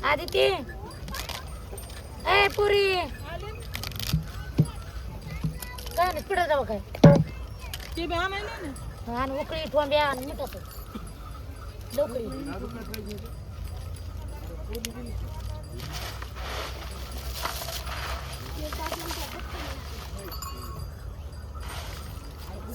आदिती ए पुरी काय नाही पिढा जाऊ काय ते बी आणायला ना. आणि उकळी ठोंब्या आणि मिठाचं लोकळी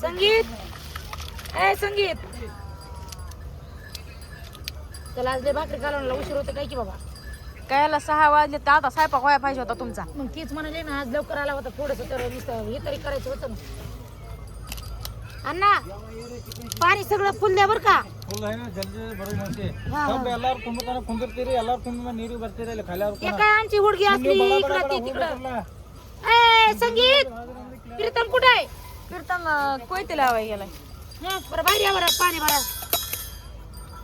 संगीत ए संगीत त्याला आज लय भाकरी घालवण्याला उशीर होते काय की बाबा कायला 6 वाजले तर आता स्वयंपाक व्हायला पाहिजे होता तुमचा. मग तीच म्हणाले ना आज लवकर आला होता थोडंसं तर नुसतं हे तरी करायचं होतं ना अण्णा पाणी सगळं फुल द्या बरं का ಫುಲ್ है जल्दी बरोबर होते हाँ, सब ಎಲ್ಲಾರು ತುಂಬತಾನ ಕುಂದಿರ್ತೀರಿ ಎಲ್ಲಾರು ತುಂಬ ನೀರು ಬರ್ತೀರಿ ಖಾಲಿ हे काय आमची हुडगी असली इकडं ती तिकडं ए संगीत कीर्तन कुठं आहे कीर्तन कोयते लावाय गेलाय. हा बरं बाहेर या बरं पाणी भरा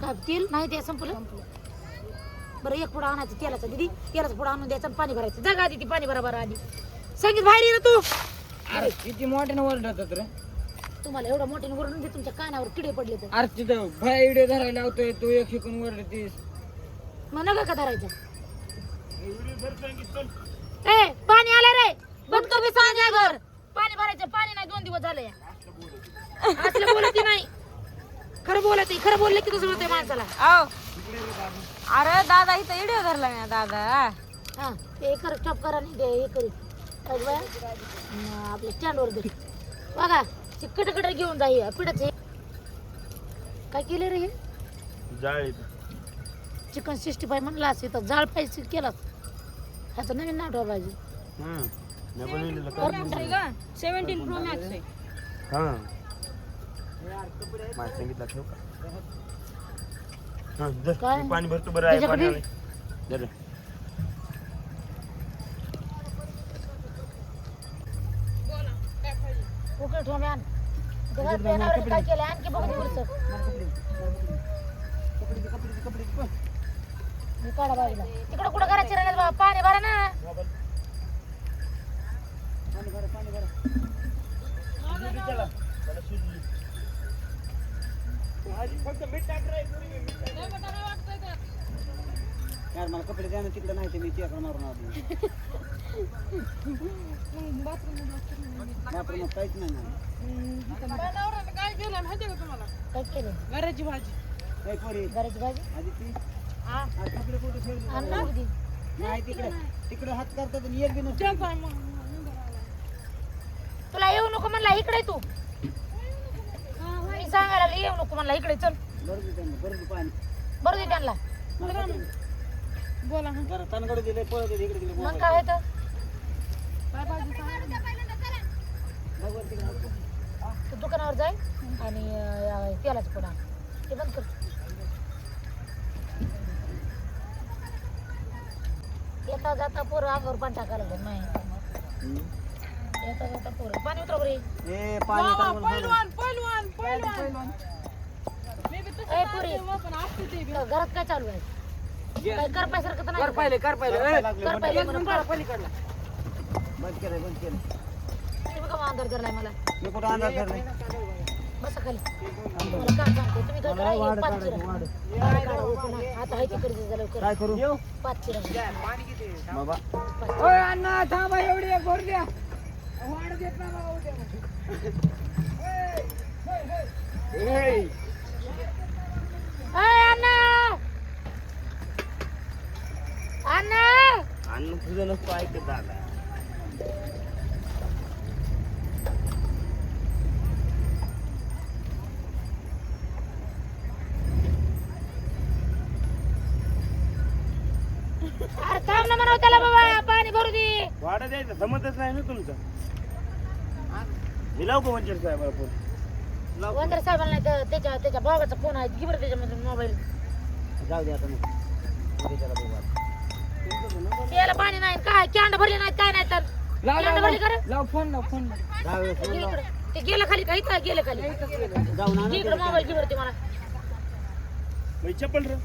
काय तेल नाही ते संपलं बरं एक पुढं आणायचं तेलाचं दिदी तेलाचं पुढं आणून द्यायचं आणि पाणी भरायचं जागा आधी ती पाणी भरा बरं आधी संगीत बाहेर ये ना तू अरे किती मोठ्याने ओरडतात रे तुम्हाला एवढं मोठ्याने वरून दे तुमच्या कानावर किडे पडले तर अरे तिथं भाई व्हिडिओ धरायला लावतोय तू एक शिकून ओरडतीस मग नका का धरायचं ए पाणी आलं रे बघतो मी सांगा घर पाणी भरायचं पाणी नाही 2 दिवस झाले असलं बोलत नाही खरं बोलत खरं बोलले की तसं होतंय माणसाला आओ अरे दादा इथं व्हिडिओ धरला ना दादा. हा ते कर स्टॉप करा नाही ते हे करू आपल्या स्टँडवर दे बघा चिकट घेऊन जाई पिठाचे काय केले रे हे जाळ चिकन 65 म्हणला असे तर जाळ पाहिजे केला ह्याचं नवीन नाव ठेवा पाहिजे 17 प्रो मॅक्स आहे. काय पाणी भरतो बरं आहे पाणी त्याच्याकडे? दे उकळ ठोम्यान काय केलं आणखी बघ दिवस काढा बाजूला तिकडं कुठं करायचं राहिलं बाबा पाणी भरा ना यार मला कपडे द्या ना तिकडे नाही ते मी तिकडे मारून आलो बाथरूमात काहीच नाही ना काय केलं माहिती का तुम्हाला? काय केलं गऱ्याची भाजी. काही पोरी घराची भाजी आधी ती हा तिकडे कुठे ठेवली आणलं होती. नाही तिकडे तिकडे हात करतात आणि एक बी नसतं. जेव काय मग. तुला येऊ नको म्हणला इकडे तू मी सांगायला लागले, येऊ नको म्हणला इकडे चल बरं दे त्यांना, बरं दे पाणी बरं दे त्यांना मला कपडे दे. बोला हा. जरा तणगड दिले पळत दिले इकडे दिले मग काय होतं काय भाजी सांगा. भगवान तिकडे हात कर. तू दुकानावर जाय आणि तेलाचं पुडा ते बंद कर येता जाता पोरं अंगावर पाणी टाकायला लागलं नाही येता जाता पोरं पाणी उतरा बरे ए पाणी वा, तांबूळ भरून. पहिलवान. मी बी तसं ए पुरी करते, मग पण असते ते बी. घरात काय चालू आहे काय कर पायसारखं तर नाही कर पहिले कर पहिले म्हणून कर. पलीकडला बंद केलं तुम्ही बघा अंधार धरलाय मला मी कुठं अंदाज धरलाय बसा खाली मला काम सांगते तुम्ही काय करा एक पाच चिरा काय काढा उकळून आता हाय ते करीत झालं कर काय करू पाच चिरा बाबा ओय अण्णा थांबा एवढी एक भर द्या. वाढ देत ना बाबा उद्या. अण्णा अण्णा अन्न तुझं नसतो ऐकत आता अरे थांब ना म्हणावं त्याला बाबा पाणी भरू दे वाडा द्यायचं समजच नाही ना तुमचं मी लावू का वंचर साहेब आपण वंदर साहेबांना नाही तर त्याच्या भावाचा फोन आहे घे बरं त्याच्यामध्ये मोबाईल जाऊ दे आता मग त्याला बघू आता. त्याला पाणी नाही काय कॅन्ड भरले नाहीत काय नाही तर कॅन्ड भरली कर लाव फोन लाव जाऊ दे, घे इकडं. ते गेलं खाली काही काय गेलं खाली जाऊ ना घे इकडं मोबाईल घे बरं ते मला चप्पल रे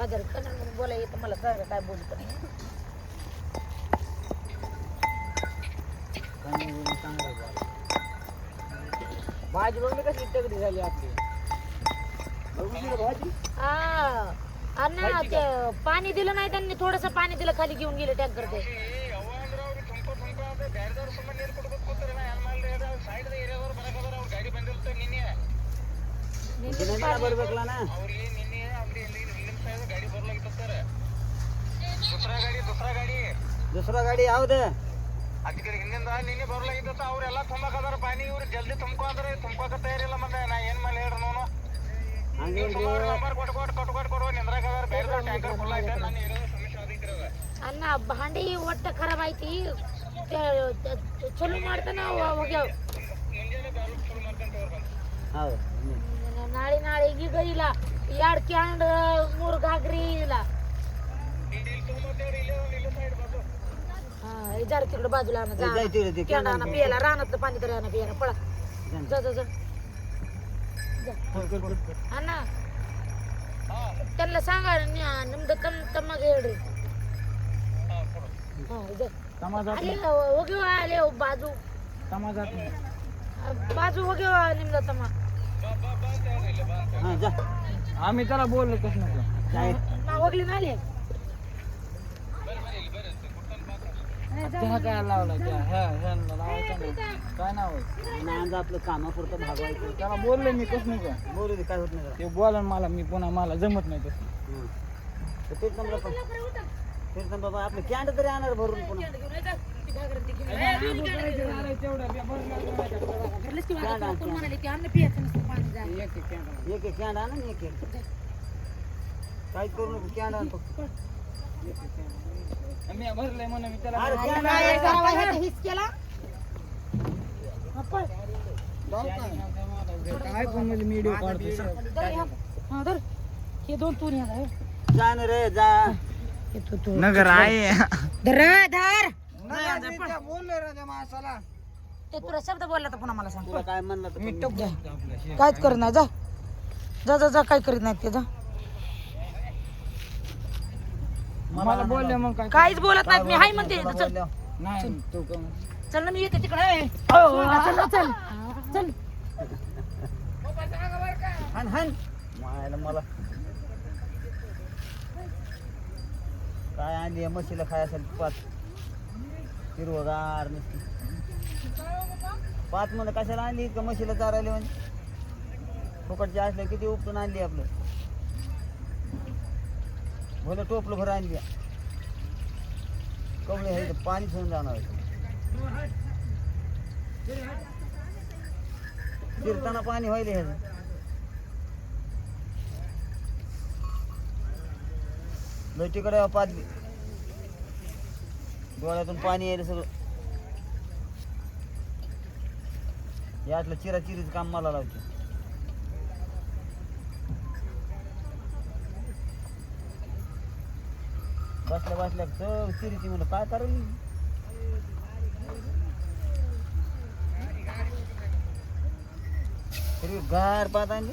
हजार कन्नड म्हणून बोला येतं मला सगळं काय बोलत नाही. भाजी बघली कशी तगडी झाली आपली. भाजी अण्णा ते पाणी दिलं नाही त्यांनी, थोडस पाणी दिलं, खाली घेऊन गेले टँकर ते. ಬರ್ಬೇಕಲ್ಲ ನಾ दुसरा गाडी ಯಾವ್ದು ಅದಕ್ಕೆ ಹಿಂದಿಂದ ನಿನ್ನೆ ಬರ್ಲಾಗಿದ್ದ ಅವ್ರೆಲ್ಲ ತುಂಬಕದಾರ ಪಾನಿ. ಇವ್ರು ಜಲ್ದಿ ತುಂಬ್ಕೊ ಅಂದ್ರೆ ತುಂಬ್ಕೋಕ ತಯಾರಿಲ್ಲ. ಮತ್ತೆ ನಾ ಏನ್ ಮೇಲೆ ಹೇಳ್ರಿ ನೋನು ನಂಬರ್ ಕೊಟ್ಟು ನಿಂದ್ರಾಕದಾರ. ಬೇರೆ ಟ್ಯಾಂಕರ್ ಫುಲ್ ಆಯ್ತು. ನಾನು ಇರೋದು ಸಮಸ್ಯೆ ಆದೈತ್ರಿ ಅದ. ಅಣ್ಣ ಭಾಂಡಿ ಒಟ್ಟ ಖರಾಬ್ ಐತಿ, ಚಲೋ ಮಾಡ್ತಾನ ಹೋಗ್ಯಾವ. ಮುಂಜಾನೆ ಬಾಲು ಶುರು ಮಾಡ್ತಾನೆ ತೋರ್ ಹೌದು ನಾಳೆ ಈಗ ಇಲ್ಲ, 2 ಕ್ಯಾಂಡ್ 3 घागरी ಇಲ್ಲ. ಇಲ್ಲಿ ತುಂಬತ್ತೇವ್ರಿ. ಇಲ್ಲೇ ಸೈಡ್ ಬಂದು जरा तिकडे बाजूला आणा, जा. जायचं रे ते कॅन्ड आणा पियाला, रानातलं पाणी तरी आणा पियाला. पळा जा जा जा अण्णा. त्यांना सांगा ನಿಮ್ದು ತಮ್ಮಗೆ ಹೇಳ್ರಿ. ಅಲ್ಲಿ ಹೋಗ್ಯವ, ಅಲ್ಲಿ ಬಾಜು ಬಾಜು ಹೋಗ್ಯವ ನಿಮ್ದು ತಮ್ಮ. हा जा आम्ही त्याला बोललो कसं नको. ನಾ ಹೋಗ್ಲಿ ನಾಳೆ. त्याला काय लावलं काय नाव आहे. नांद आपलं कामापुरतं भागवायचं. त्याला बोललो मी कसं नको. बोलू दे काय होत नाही ते बोला मला, मी पुन्हा मला जमत नाही तसं. तेच नंबर पण तेच नंबर बाबा आपलं कॅन्ड तरी आणणार भरून पुन्हा एक एक कॅन्ड आणा एक एक काय करू नको. कॅन्ड आण फक्त. मी भरलंय म्हणून मी त्याला अरे कॅन्ड आण. काय पण म्हणजे व्हिडिओ काढतो. हे 2 तून जा ना रे जा. नगर आहे. धर धर. बोललो राजा माणसाला. ते तुला शब्द बोलला तर पुन्हा मला सांग. तुला काय म्हणलं तर मी पण. काहीच करत नाही, जा जा जा जा. काय करीत नाही ते, जा. मला बोलले मग काय. काहीच बोलत नाहीत, मी हाय म्हणते. चल नाही तू चल ना, मी येते तिकडे. चल चल चल. हान हान मायला मला काय आणली म्हशीला खायसाठी 5 हिरवगार नसती. 5 म्हणलं कशाला आणली का म्हशीला चारायला म्हणजे. फुकटची असल्या किती उपटून आणली आपलं. भलं टोपलं भर आणली. कवळे हे पाणी सोडून जाणार आहे. फिरताना पाणी व्हायला ह्याचं. लटीकडे पाजली, डोळ्यातून पाणी यायला सगळं. यातलं चिराचिरीचं काम मला लावते. बसल्या बसल्या चव चिरीची म्हणलं काय करेल. गार पात आणली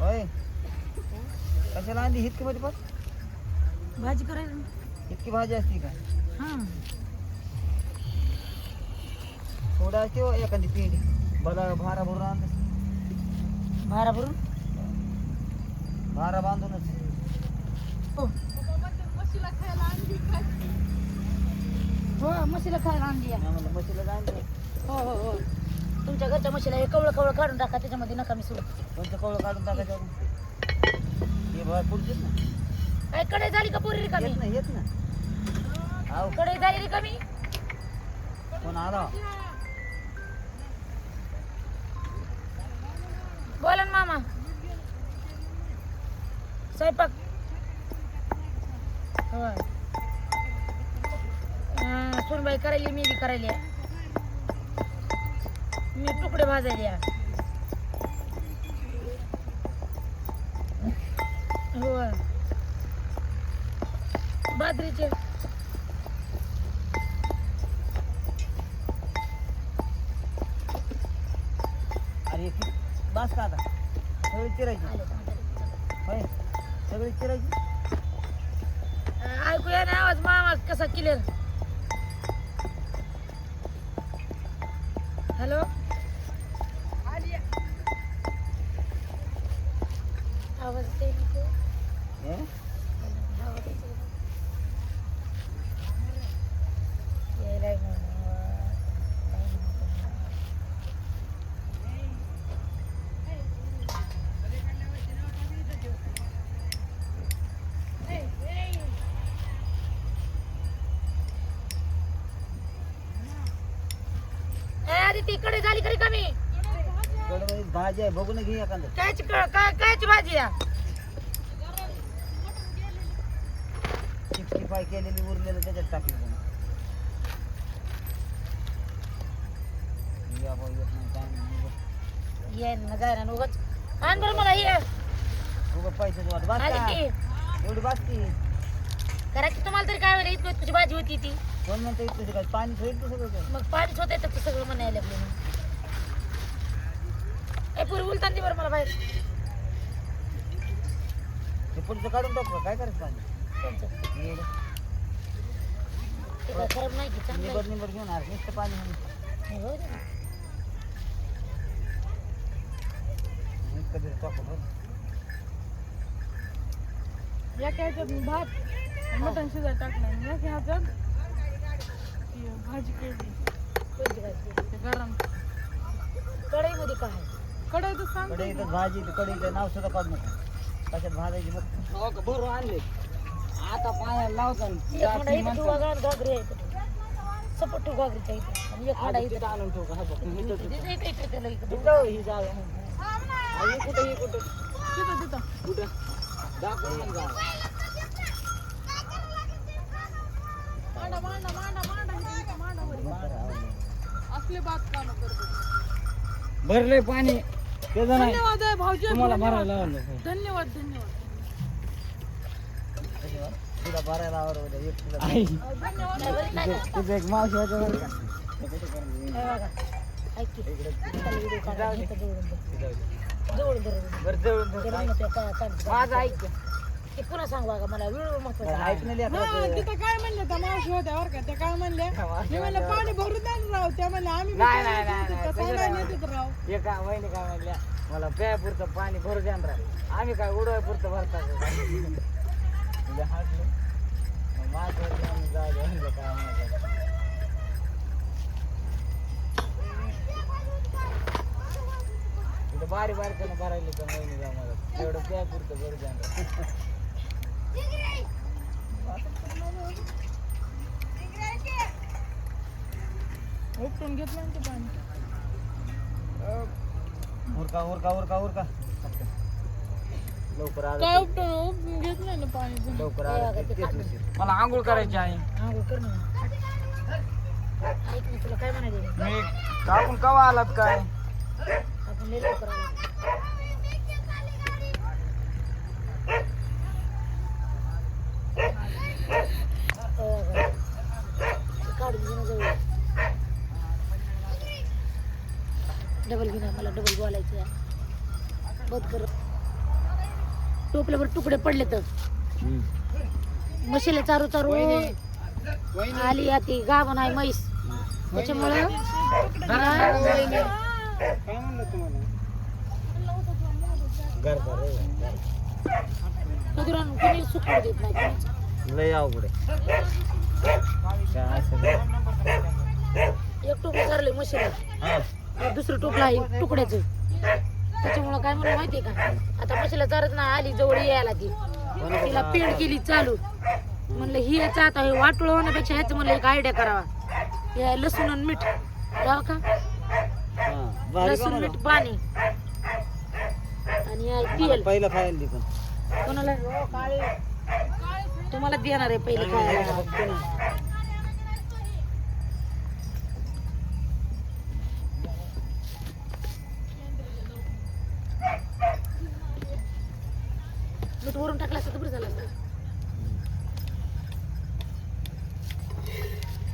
होय. कशाला आणली इतकी मध्ये पात. भाजी करायला. इतकी भाजी असती का. हा थोडा असते हो एखादी पिंडी. बला भारा भरून आणलं. भारा भरून भारा बांधूनच. हो म्हशीला खायला आणली आहे. म्हणलं म्हशीला आणलं. हो हो हो. तुमच्या घरच्या म्हशीला हे कवळं कवळं काढून टाका, त्याच्यामध्ये नका मी सोडू. कोणतं कवळं काढून टाकायचं. हे बाहेर पुढचीच ना. काय कढई झाली का पुरी रिकामी. येत ना येत ना. आव कढई झाली रिकामी. कोण आला. बोला ना मामा. स्वयंपाक होय. सुनबाई करायली, मी बी करायली. मी तुकडे भाजायले. होय बाजरीचे. अरे बास का आता थोडी चिरायची. होय सगळी चिरायची ऐकूया ना आवाज मामा कसा क्लिअर. हॅलो आवाज येतोय ना तो? हे? आवाज येतोय ना? यायलाय मामा. आधी तिकडे झाली खरी कमी. कडमध्ये भाजी आहे बघून घे एखादं. कायची भाजी या 65 केलेली उरलेलं त्याच्यात टाकली या बाई येत नाही काय नाही येईन ना जायला ना उगाच. आण बरं मला ये उगा पैशाची वाट बास आली का की एवढी बास की करायची तुम्हाला तरी काय वेळेला इतकी तुझी भाजी होती ती. कोण म्हणतं इथं काय पाणी सोडतं सगळं मग पाणीच होत येतं ते सगळं म्हणायला लागलं मी. ए पुरी उलतान दे बरं मला बाहेर. ते पुढचं काढून टाकू काय करायचं पाणी कोणतं? हे ते काय खराब नाही की चांगलं आहे. निबर घेऊन आर नुसतं पाणी म्हणून हो ना. कधी टाकू बरं या ह्याच्यात भात मटण शिजायला टाकलं या ह्याच्यात ती भाजी केली कोणती भाजी? ते गरम कढईमध्ये काय आहे? कढईत सांग कढईतच भाजी कढईचं नाव सुद्धा काढू नका कशात भाजायची बघ बरोबर आणले आता पाण्याला लावतो एक खडा इथं ठेवा घागरी आहे इथं. सपट ठेव घागरीच्या इथं आणि एक खडा इथं. आणून ठेवू का तिथं एक इथं त्याला इकडं. ही जागा ही कुठं तिथं तिथं कुठं दाखव मग जागा मांडा मांडा मांडा मांडा इथं मांडा वरी. असले बात काम करतो. भरले पाणी त्याचं नाही धन्यवाद आहे भाऊजी तुम्हाला धन्यवाद. भरायला लावलं धन्यवाद धन्यवाद तुला भरायला आवडलं एक तुला धन्यवाद नाही बरं नाही का? तुझं एक मावशी होतं बरं का हे बघा. ऐक की. त्याला व्हिडिओ काढा. इथं जवळून धर. बरं जवळून धर. जवळून ते काय चालतं. माझं ऐक ते पुन्हा सांग बघा मला व्हिडिओ महत्वाचा आहे. ऐकलेली हा तिथं काय म्हणले त्या मावशी होत्या बरं का त्या काय म्हणले मी म्हणलं पाणी भरू द्या ना राव त्या म्हणले आम्ही नाही, नाही, नाही, नाही, तसं तसं नाही नाही. नेतात राव एका वहिनी काय म्हणल्या मला प्यापुरतं पाणी भरू द्या ना राव. आम्ही काय उडवायपुरतं भरतात म्हणजे हाटलं मग माझं जाऊ द्या म्हणलं काय म्हणायचं इथं बारी बारकानं भरायला तर वहिनी जाऊ मला तेवढं प्यापुरतं भरू द्या ना राव. उपटून घेतलं ना ते पाणी उरका उरका उरका उरका लवकर काय आलं उपटून घेतलं ना पाणी लवकर आलं तेच उशीर. मला आंघोळ करायची आहे आंघोळ कर ना. ऐक ना तुला काय म्हणायचं मी कापून कवा आलात काय आपण लय लवकर आलो. काढून घेणं जवळ डबल घेणं मला डबल बोलायचं बंद कर. टोपल्यावर तुकडे पडले तर म्हशीला चारू चारू आली आती गाभण आहे म्हैस त्याच्यामुळं काय म्हणलं तुम्हाला गरबा रे कधीरान कोणी सुकू देत नाही कोणीच. लय अवघड आहे काय असं एक टोपलं चारले म्हशीला हा दुसरं टोपलं आहे तुकड्याचं त्याच्यामुळं काय म्हणलं माहितीये का आता म्हशीला चारत नाही आली जवळ यायला ती तिला पेंड केली चालू म्हणलं ही याचं आता हे वाटोळ होण्यापेक्षा ह्याचं म्हणलं एक आयडिया करावा हे लसूण आणि मीठ राव का हा भारी लसूण बनवलं. मीठ पाणी आणि हे तेल पहिलं खायला पण कोणाला तुम्हाला देणार आहे पहिले खायला बघतो ना मीठ वरून टाकलं असतं तर बरं झालं असतं.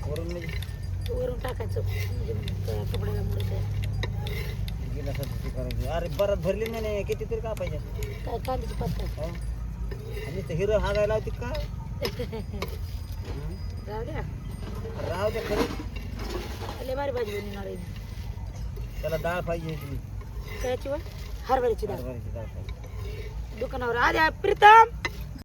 वरून म्हणजे वरून टाकायचं म्हणजे मग त्या कपड्याला मुरत आहे. गिलासाची करायची. अरे बरात भरली नाही किती तरी का पाहिजे काय कांद्याची पात काय आणि ते हिरो हागायला होती का जाऊ द्या राहू दे खरी लय भारी भाजी बनवणार आहे त्याला डाळ पाहिजे होती त्याची वर हरभऱ्याची डाळ हरभऱ्याची डाळ पाहिजे दुकानावर आल्या प्रीतम